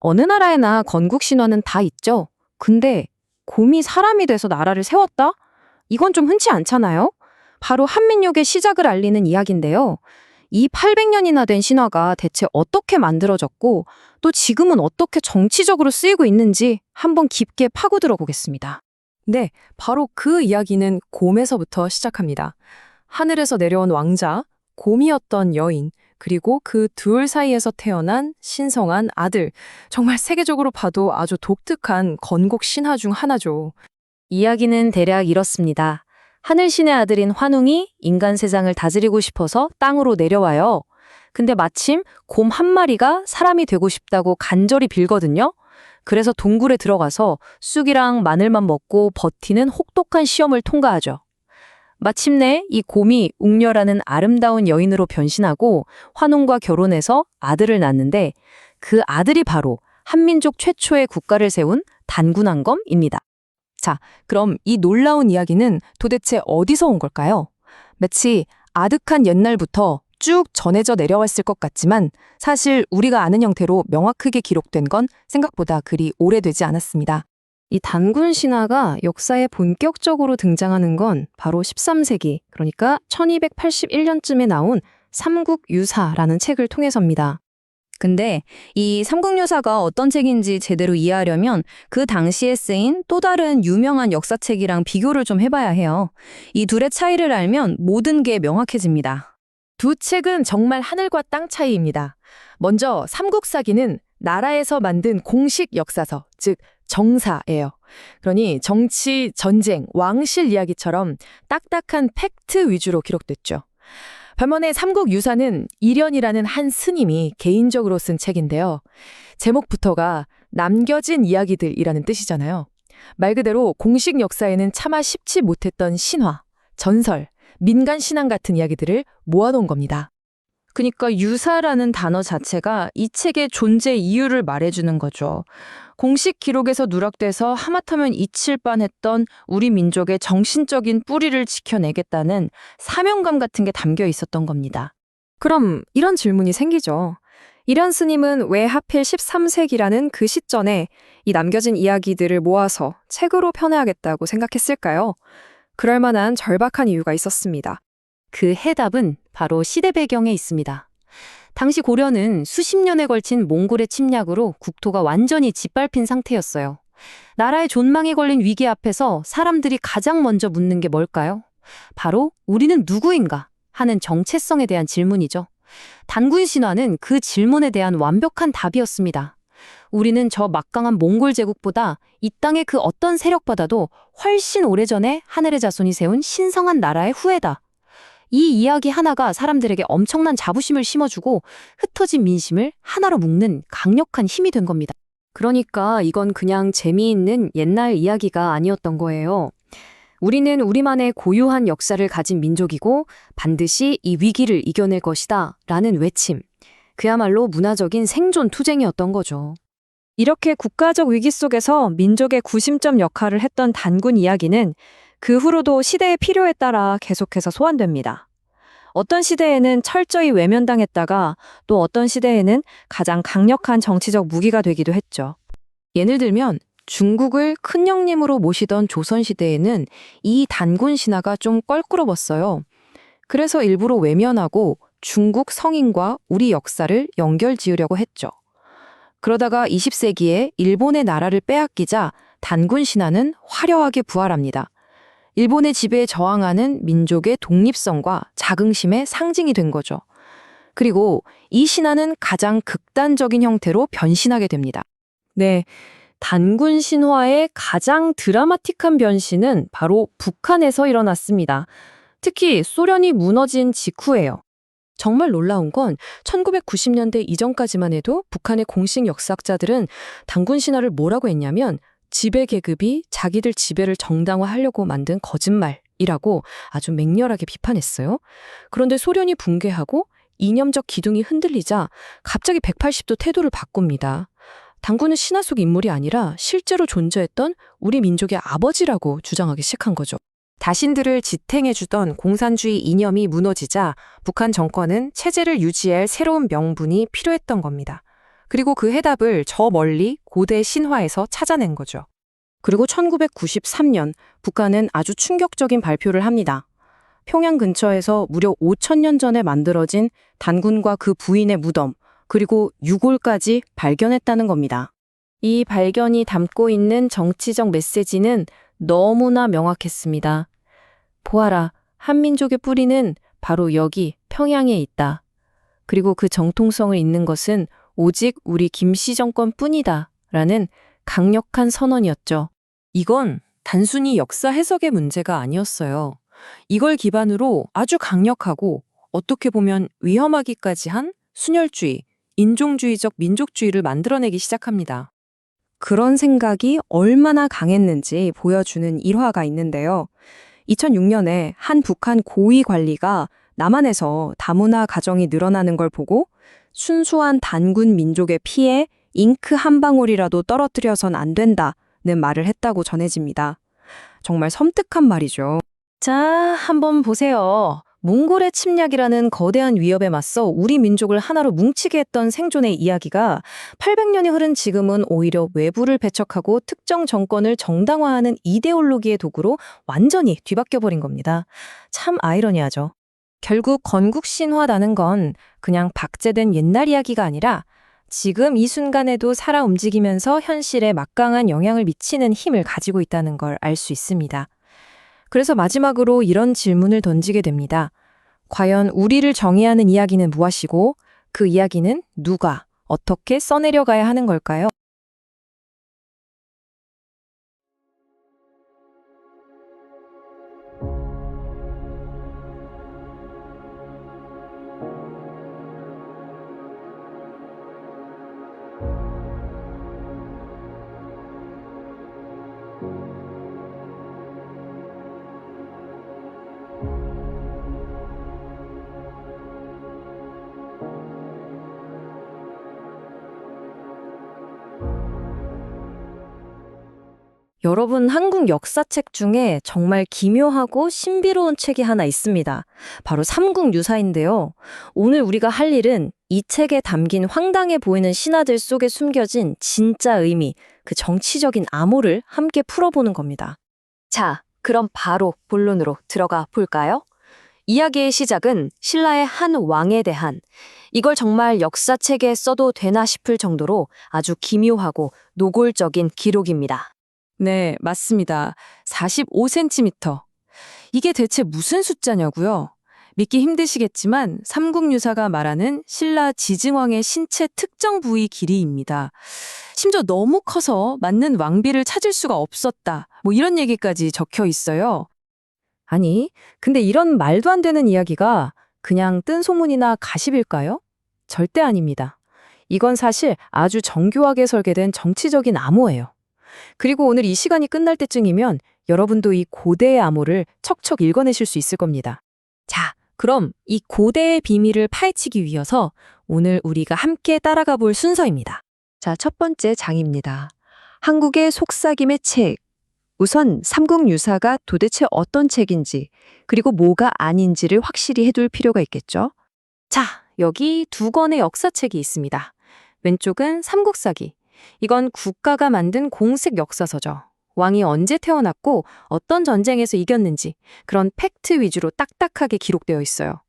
어느 나라에나 건국 신화는 다 있죠. 근데 곰이 사람이 돼서 나라를 세웠다? 이건 좀 흔치 않잖아요? 바로 한민족의 시작을 알리는 이야기인데요. 이 800년이나 된 신화가 대체 어떻게 만들어졌고 또 지금은 어떻게 정치적으로 쓰이고 있는지 한번 깊게 파고들어 보겠습니다. 네, 바로 그 이야기는 곰에서부터 시작합니다. 하늘에서 내려온 왕자, 곰이었던 여인, 그리고 그 둘 사이에서 태어난 신성한 아들. 정말 세계적으로 봐도 아주 독특한 건국 신화 중 하나죠. 이야기는 대략 이렇습니다. 하늘신의 아들인 환웅이 인간 세상을 다스리고 싶어서 땅으로 내려와요. 근데 마침 곰 한 마리가 사람이 되고 싶다고 간절히 빌거든요. 그래서 동굴에 들어가서 쑥이랑 마늘만 먹고 버티는 혹독한 시험을 통과하죠. 마침내 이 곰이 웅녀라는 아름다운 여인으로 변신하고 환웅과 결혼해서 아들을 낳는데 그 아들이 바로 한민족 최초의 국가를 세운 단군왕검입니다. 자, 그럼 이 놀라운 이야기는 도대체 어디서 온 걸까요? 마치 아득한 옛날부터 쭉 전해져 내려왔을 것 같지만 사실 우리가 아는 형태로 명확하게 기록된 건 생각보다 그리 오래되지 않았습니다. 이 단군 신화가 역사에 본격적으로 등장하는 건 바로 13세기, 그러니까 1281년쯤에 나온 삼국유사라는 책을 통해서입니다. 근데 이 삼국유사가 어떤 책인지 제대로 이해하려면 그 당시에 쓰인 또 다른 유명한 역사책이랑 비교를 좀 해봐야 해요. 이 둘의 차이를 알면 모든 게 명확해집니다. 두 책은 정말 하늘과 땅 차이입니다. 먼저 삼국사기는 나라에서 만든 공식 역사서, 즉 정사예요. 그러니 정치, 전쟁, 왕실 이야기처럼 딱딱한 팩트 위주로 기록됐죠. 반면에 삼국유사는 이련이라는 한 스님이 개인적으로 쓴 책인데요. 제목부터가 남겨진 이야기들이라는 뜻이잖아요. 말 그대로 공식 역사에는 차마 쉽지 못했던 신화, 전설, 민간 신앙 같은 이야기들을 모아놓은 겁니다. 그러니까 유사라는 단어 자체가 이 책의 존재 이유를 말해주는 거죠. 공식 기록에서 누락돼서 하마터면 잊힐 뻔했던 우리 민족의 정신적인 뿌리를 지켜내겠다는 사명감 같은 게 담겨 있었던 겁니다. 그럼 이런 질문이 생기죠. 이런 스님은 왜 하필 13세기라는 그 시점에 이 남겨진 이야기들을 모아서 책으로 펴내야겠다고 생각했을까요? 그럴 만한 절박한 이유가 있었습니다. 그 해답은 바로 시대 배경에 있습니다. 당시 고려는 수십 년에 걸친 몽골의 침략으로 국토가 완전히 짓밟힌 상태였어요. 나라의 존망에 걸린 위기 앞에서 사람들이 가장 먼저 묻는 게 뭘까요? 바로 우리는 누구인가 하는 정체성에 대한 질문이죠. 단군 신화는 그 질문에 대한 완벽한 답이었습니다. 우리는 저 막강한 몽골 제국보다 이 땅의 그 어떤 세력보다도 훨씬 오래전에 하늘의 자손이 세운 신성한 나라의 후예다. 이 이야기 하나가 사람들에게 엄청난 자부심을 심어주고 흩어진 민심을 하나로 묶는 강력한 힘이 된 겁니다. 그러니까 이건 그냥 재미있는 옛날 이야기가 아니었던 거예요. 우리는 우리만의 고유한 역사를 가진 민족이고 반드시 이 위기를 이겨낼 것이다 라는 외침. 그야말로 문화적인 생존 투쟁이었던 거죠. 이렇게 국가적 위기 속에서 민족의 구심점 역할을 했던 단군 이야기는 그 후로도 시대의 필요에 따라 계속해서 소환됩니다. 어떤 시대에는 철저히 외면당했다가 또 어떤 시대에는 가장 강력한 정치적 무기가 되기도 했죠. 예를 들면 중국을 큰 형님으로 모시던 조선시대에는 이 단군 신화가 좀 껄끄러웠어요. 그래서 일부러 외면하고 중국 성인과 우리 역사를 연결지으려고 했죠. 그러다가 20세기에 일본의 나라를 빼앗기자 단군 신화는 화려하게 부활합니다. 일본의 지배에 저항하는 민족의 독립성과 자긍심의 상징이 된 거죠. 그리고 이 신화는 가장 극단적인 형태로 변신하게 됩니다. 네, 단군 신화의 가장 드라마틱한 변신은 바로 북한에서 일어났습니다. 특히 소련이 무너진 직후예요. 정말 놀라운 건 1990년대 이전까지만 해도 북한의 공식 역사학자들은 단군 신화를 뭐라고 했냐면 지배 계급이 자기들 지배를 정당화하려고 만든 거짓말이라고 아주 맹렬하게 비판했어요. 그런데 소련이 붕괴하고 이념적 기둥이 흔들리자 갑자기 180도 태도를 바꿉니다. 단군은 신화 속 인물이 아니라 실제로 존재했던 우리 민족의 아버지라고 주장하기 시작한 거죠. 자신들을 지탱해주던 공산주의 이념이 무너지자 북한 정권은 체제를 유지할 새로운 명분이 필요했던 겁니다. 그리고 그 해답을 저 멀리 고대 신화에서 찾아낸 거죠. 그리고 1993년 북한은 아주 충격적인 발표를 합니다. 평양 근처에서 무려 5,000년 전에 만들어진 단군과 그 부인의 무덤, 그리고 유골까지 발견했다는 겁니다. 이 발견이 담고 있는 정치적 메시지는 너무나 명확했습니다. 보아라, 한민족의 뿌리는 바로 여기 평양에 있다. 그리고 그 정통성을 잇는 것은 오직 우리 김씨 정권뿐이다. 라는 강력한 선언이었죠. 이건 단순히 역사 해석의 문제가 아니었어요. 이걸 기반으로 아주 강력하고 어떻게 보면 위험하기까지 한 순혈주의, 인종주의적 민족주의를 만들어내기 시작합니다. 그런 생각이 얼마나 강했는지 보여주는 일화가 있는데요. 2006년에 한 북한 고위 관리가 남한에서 다문화 가정이 늘어나는 걸 보고 순수한 단군 민족의 피에 잉크 한 방울이라도 떨어뜨려선 안 된다는 말을 했다고 전해집니다. 정말 섬뜩한 말이죠. 자, 한번 보세요. 몽골의 침략이라는 거대한 위협에 맞서 우리 민족을 하나로 뭉치게 했던 생존의 이야기가 800년이 흐른 지금은 오히려 외부를 배척하고 특정 정권을 정당화하는 이데올로기의 도구로 완전히 뒤바뀌어버린 겁니다. 참 아이러니하죠. 결국 건국 신화라는 건 그냥 박제된 옛날 이야기가 아니라 지금 이 순간에도 살아 움직이면서 현실에 막강한 영향을 미치는 힘을 가지고 있다는 걸 알 수 있습니다. 그래서 마지막으로 이런 질문을 던지게 됩니다. 과연 우리를 정의하는 이야기는 무엇이고 그 이야기는 누가, 어떻게 써내려가야 하는 걸까요? 여러분, 한국 역사책 중에 정말 기묘하고 신비로운 책이 하나 있습니다. 바로 삼국유사인데요. 오늘 우리가 할 일은 이 책에 담긴 황당해 보이는 신화들 속에 숨겨진 진짜 의미, 그 정치적인 암호를 함께 풀어보는 겁니다. 자, 그럼 바로 본론으로 들어가 볼까요? 이야기의 시작은 신라의 한 왕에 대한, 이걸 정말 역사책에 써도 되나 싶을 정도로 아주 기묘하고 노골적인 기록입니다. 네, 맞습니다. 45cm. 이게 대체 무슨 숫자냐고요? 믿기 힘드시겠지만 삼국유사가 말하는 신라 지증왕의 신체 특정 부위 길이입니다. 심지어 너무 커서 맞는 왕비를 찾을 수가 없었다. 뭐 이런 얘기까지 적혀 있어요. 아니, 근데 이런 말도 안 되는 이야기가 그냥 뜬 소문이나 가십일까요? 절대 아닙니다. 이건 사실 아주 정교하게 설계된 정치적인 암호예요. 그리고 오늘 이 시간이 끝날 때쯤이면 여러분도 이 고대의 암호를 척척 읽어내실 수 있을 겁니다. 자, 그럼 이 고대의 비밀을 파헤치기 위해서 오늘 우리가 함께 따라가 볼 순서입니다. 자, 첫 번째 장입니다. 한국의 속삭임의 책. 우선 삼국유사가 도대체 어떤 책인지, 그리고 뭐가 아닌지를 확실히 해둘 필요가 있겠죠? 자, 여기 두 권의 역사책이 있습니다. 왼쪽은 삼국사기. 이건 국가가 만든 공식 역사서죠. 왕이 언제 태어났고 어떤 전쟁에서 이겼는지 그런 팩트 위주로 딱딱하게 기록되어 있어요.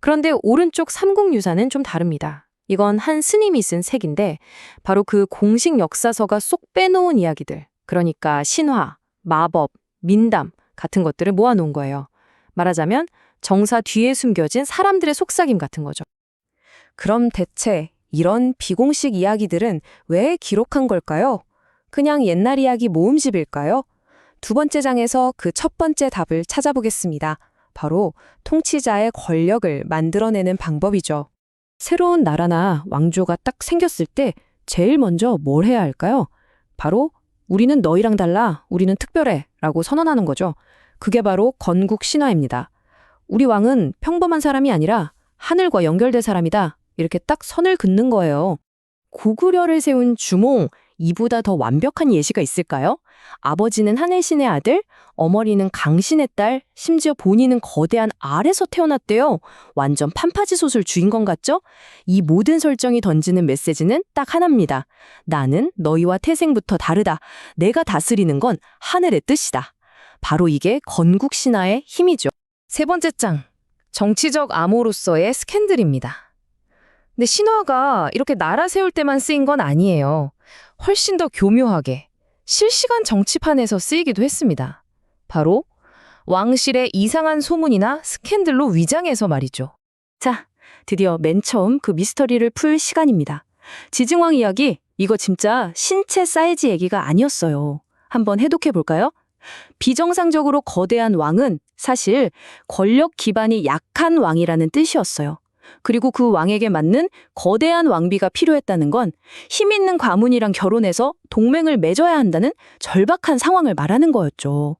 그런데 오른쪽 삼국유사는 좀 다릅니다. 이건 한 스님이 쓴 책인데 바로 그 공식 역사서가 쏙 빼놓은 이야기들, 그러니까 신화, 마법, 민담 같은 것들을 모아놓은 거예요. 말하자면 정사 뒤에 숨겨진 사람들의 속삭임 같은 거죠. 그럼 대체 이런 비공식 이야기들은 왜 기록한 걸까요? 그냥 옛날 이야기 모음집일까요? 두 번째 장에서 그 첫 번째 답을 찾아보겠습니다. 바로 통치자의 권력을 만들어내는 방법이죠. 새로운 나라나 왕조가 딱 생겼을 때 제일 먼저 뭘 해야 할까요? 바로 우리는 너희랑 달라, 우리는 특별해 라고 선언하는 거죠. 그게 바로 건국 신화입니다. 우리 왕은 평범한 사람이 아니라 하늘과 연결된 사람이다. 이렇게 딱 선을 긋는 거예요. 고구려를 세운 주몽, 이보다 더 완벽한 예시가 있을까요? 아버지는 하늘신의 아들, 어머니는 강신의 딸, 심지어 본인은 거대한 알에서 태어났대요. 완전 판타지 소설 주인공 같죠? 이 모든 설정이 던지는 메시지는 딱 하나입니다. 나는 너희와 태생부터 다르다. 내가 다스리는 건 하늘의 뜻이다. 바로 이게 건국 신화의 힘이죠. 세 번째 장, 정치적 암호로서의 스캔들입니다. 근데 신화가 이렇게 나라 세울 때만 쓰인 건 아니에요. 훨씬 더 교묘하게 실시간 정치판에서 쓰이기도 했습니다. 바로 왕실의 이상한 소문이나 스캔들로 위장해서 말이죠. 자, 드디어 맨 처음 그 미스터리를 풀 시간입니다. 지증왕 이야기, 이거 진짜 신체 사이즈 얘기가 아니었어요. 한번 해독해 볼까요? 비정상적으로 거대한 왕은 사실 권력 기반이 약한 왕이라는 뜻이었어요. 그리고 그 왕에게 맞는 거대한 왕비가 필요했다는 건 힘 있는 가문이랑 결혼해서 동맹을 맺어야 한다는 절박한 상황을 말하는 거였죠.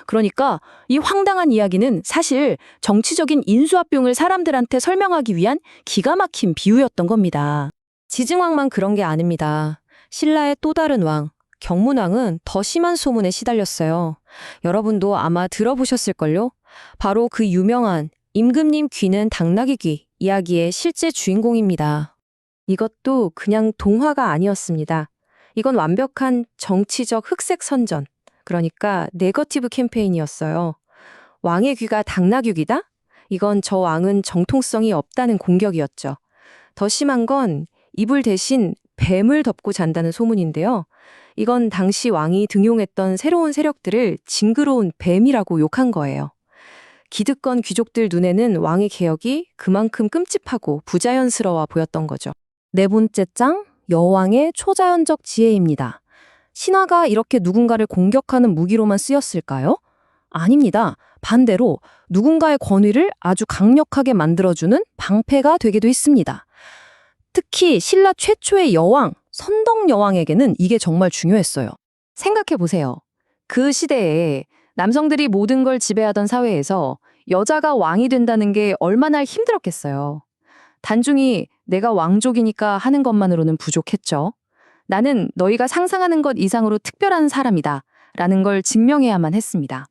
그러니까 이 황당한 이야기는 사실 정치적인 인수합병을 사람들한테 설명하기 위한 기가 막힌 비유였던 겁니다. 지증왕만 그런 게 아닙니다. 신라의 또 다른 왕, 경문왕은 더 심한 소문에 시달렸어요. 여러분도 아마 들어보셨을걸요? 바로 그 유명한 임금님 귀는 당나귀 귀 이야기의 실제 주인공입니다. 이것도 그냥 동화가 아니었습니다. 이건 완벽한 정치적 흑색 선전, 그러니까 네거티브 캠페인이었어요. 왕의 귀가 당나귀 귀다? 이건 저 왕은 정통성이 없다는 공격이었죠. 더 심한 건 이불 대신 뱀을 덮고 잔다는 소문인데요. 이건 당시 왕이 등용했던 새로운 세력들을 징그러운 뱀이라고 욕한 거예요. 기득권 귀족들 눈에는 왕의 개혁이 그만큼 끔찍하고 부자연스러워 보였던 거죠. 네 번째 장, 여왕의 초자연적 지혜입니다. 신화가 이렇게 누군가를 공격하는 무기로만 쓰였을까요? 아닙니다. 반대로 누군가의 권위를 아주 강력하게 만들어주는 방패가 되기도 했습니다. 특히 신라 최초의 여왕, 선덕여왕에게는 이게 정말 중요했어요. 생각해보세요. 그 시대에 남성들이 모든 걸 지배하던 사회에서 여자가 왕이 된다는 게 얼마나 힘들었겠어요. 단중히 내가 왕족이니까 하는 것만으로는 부족했죠. 나는 너희가 상상하는 것 이상으로 특별한 사람이다 라는 걸 증명해야만 했습니다.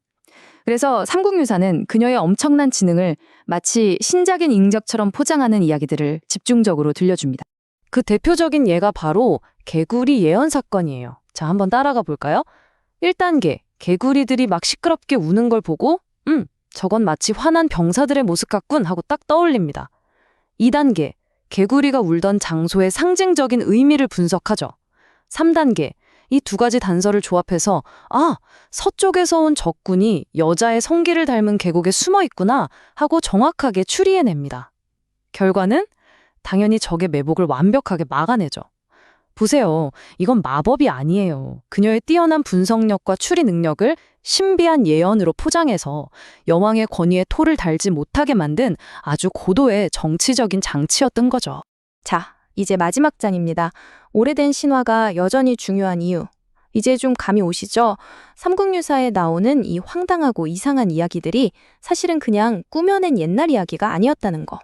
그래서 삼국유사는 그녀의 엄청난 지능을 마치 신작인 인적처럼 포장하는 이야기들을 집중적으로 들려줍니다. 그 대표적인 예가 바로 개구리 예언 사건이에요. 자, 한번 따라가 볼까요? 1단계, 개구리들이 막 시끄럽게 우는 걸 보고 저건 마치 화난 병사들의 모습 같군 하고 딱 떠올립니다. 2단계, 개구리가 울던 장소의 상징적인 의미를 분석하죠. 3단계, 이 두 가지 단서를 조합해서 서쪽에서 온 적군이 여자의 성기를 닮은 계곡에 숨어 있구나 하고 정확하게 추리해냅니다. 결과는 당연히 적의 매복을 완벽하게 막아내죠. 보세요. 이건 마법이 아니에요. 그녀의 뛰어난 분석력과 추리 능력을 신비한 예언으로 포장해서 여왕의 권위에 토를 달지 못하게 만든 아주 고도의 정치적인 장치였던 거죠. 자, 이제 마지막 장입니다. 오래된 신화가 여전히 중요한 이유. 이제 좀 감이 오시죠? 삼국유사에 나오는 이 황당하고 이상한 이야기들이 사실은 그냥 꾸며낸 옛날 이야기가 아니었다는 거.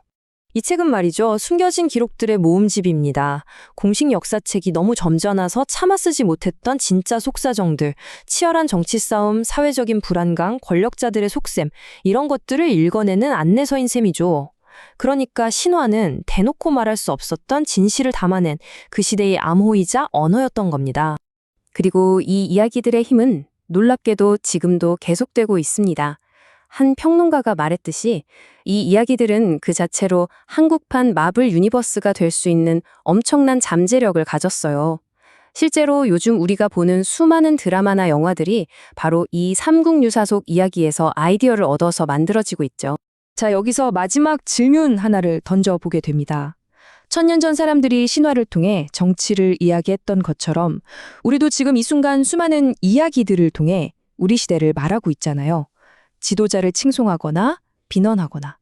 이 책은 말이죠. 숨겨진 기록들의 모음집입니다. 공식 역사책이 너무 점잖아서 차마 쓰지 못했던 진짜 속사정들, 치열한 정치 싸움, 사회적인 불안감, 권력자들의 속셈, 이런 것들을 읽어내는 안내서인 셈이죠. 그러니까 신화는 대놓고 말할 수 없었던 진실을 담아낸 그 시대의 암호이자 언어였던 겁니다. 그리고 이 이야기들의 힘은 놀랍게도 지금도 계속되고 있습니다. 한 평론가가 말했듯이 이 이야기들은 그 자체로 한국판 마블 유니버스가 될 수 있는 엄청난 잠재력을 가졌어요. 실제로 요즘 우리가 보는 수많은 드라마나 영화들이 바로 이 삼국유사 속 이야기에서 아이디어를 얻어서 만들어지고 있죠. 자, 여기서 마지막 질문 하나를 던져보게 됩니다. 1000년 전 사람들이 신화를 통해 정치를 이야기했던 것처럼 우리도 지금 이 순간 수많은 이야기들을 통해 우리 시대를 말하고 있잖아요. 지도자를 칭송하거나 비난하거나.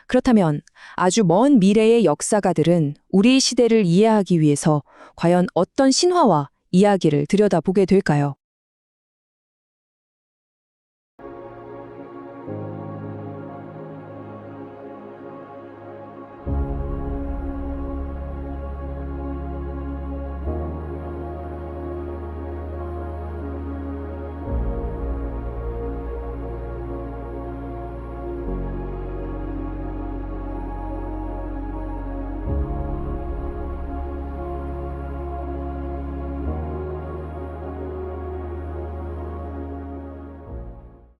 그렇다면 아주 먼 미래의 역사가들은 우리 시대를 이해하기 위해서 과연 어떤 신화와 이야기를 들여다보게 될까요?